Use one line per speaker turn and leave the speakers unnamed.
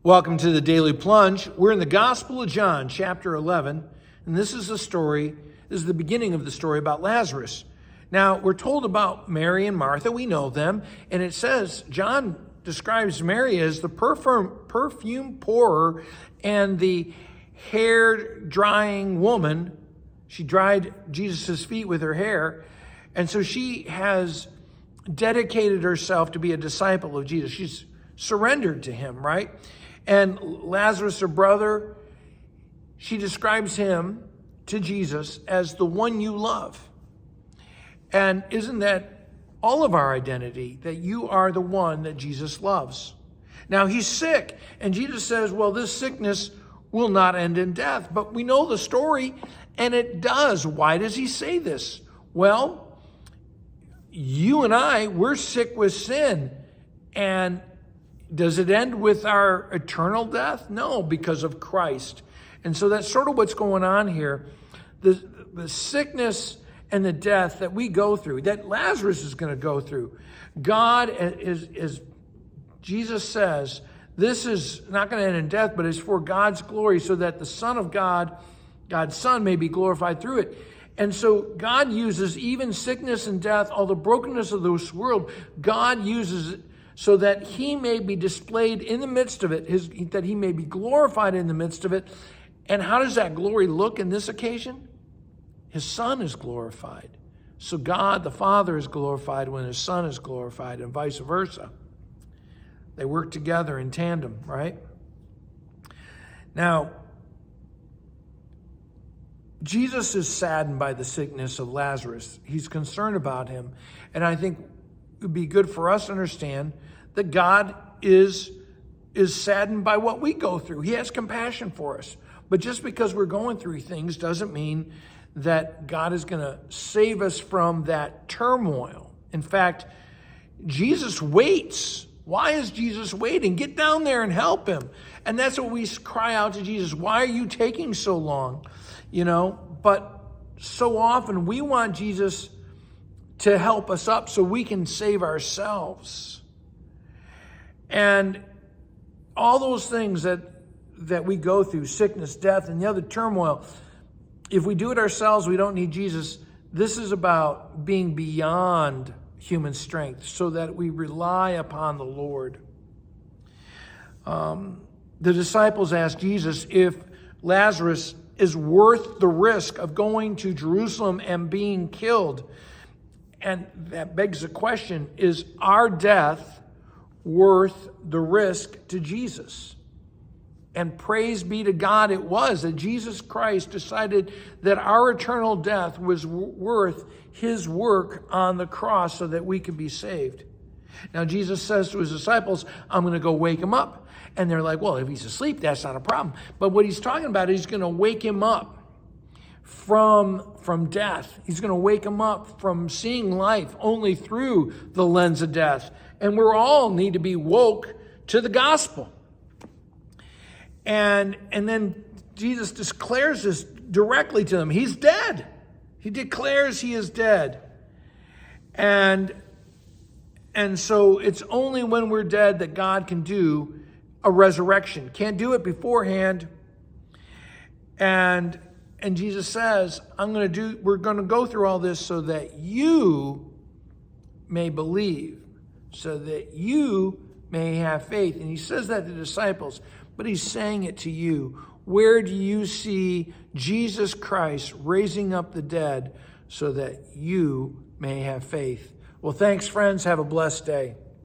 Welcome to the Daily Plunge. We're in the Gospel of John, chapter 11, and this is the beginning of the story about Lazarus. Now, we're told about Mary and Martha. We know them, and it says, John describes Mary as the perfume pourer and the hair-drying woman. She dried Jesus' feet with her hair, and so she has dedicated herself to be a disciple of Jesus. She's surrendered to him, right? And Lazarus, her brother, she describes him to Jesus as the one you love. And isn't that all of our identity, that you are the one that Jesus loves? Now, he's sick, and Jesus says, well, this sickness will not end in death. But we know the story, and it does. Why does he say this? Well, you and I, we're sick with sin, and does it end with our eternal death? No, because of Christ. And so that's sort of what's going on here. The sickness and the death that we go through, that Lazarus is going to go through. God, as Jesus says, this is not going to end in death, but it's for God's glory, so that the Son of God, God's Son, may be glorified through it. And so God uses even sickness and death, all the brokenness of this world, God uses it so that he may be displayed in the midst of it, that he may be glorified in the midst of it. And how does that glory look in this occasion? His Son is glorified. So God, the Father, is glorified when his Son is glorified, and vice versa. They work together in tandem, right? Now, Jesus is saddened by the sickness of Lazarus. He's concerned about him. And I think it would be good for us to understand that God is saddened by what we go through. He has compassion for us. But just because we're going through things doesn't mean that God is going to save us from that turmoil. In fact, Jesus waits. Why is Jesus waiting? Get down there and help him. And that's what we cry out to Jesus. Why are you taking so long? But so often we want Jesus to help us up so we can save ourselves. And all those things that we go through, sickness, death, and the other turmoil, if we do it ourselves, we don't need Jesus. This is about being beyond human strength so that we rely upon the Lord. The disciples asked Jesus if Lazarus is worth the risk of going to Jerusalem and being killed. And that begs the question, is our death worth the risk to Jesus? And praise be to God, it was, that Jesus Christ decided that our eternal death was worth his work on the cross so that we could be saved. Now, Jesus says to his disciples, I'm going to go wake him up. And they're like, well, if he's asleep, that's not a problem. But what he's talking about is he's going to wake him up from death. He's going to wake him up from seeing life only through the lens of death. And we all need to be woke to the gospel. And then Jesus declares this directly to them. He's dead. He declares he is dead. And so it's only when we're dead that God can do a resurrection. Can't do it beforehand. And Jesus says, we're going to go through all this so that you may believe, so that you may have faith. And he says that to the disciples, but he's saying it to you. Where do you see Jesus Christ raising up the dead so that you may have faith? Well, thanks, friends. Have a blessed day.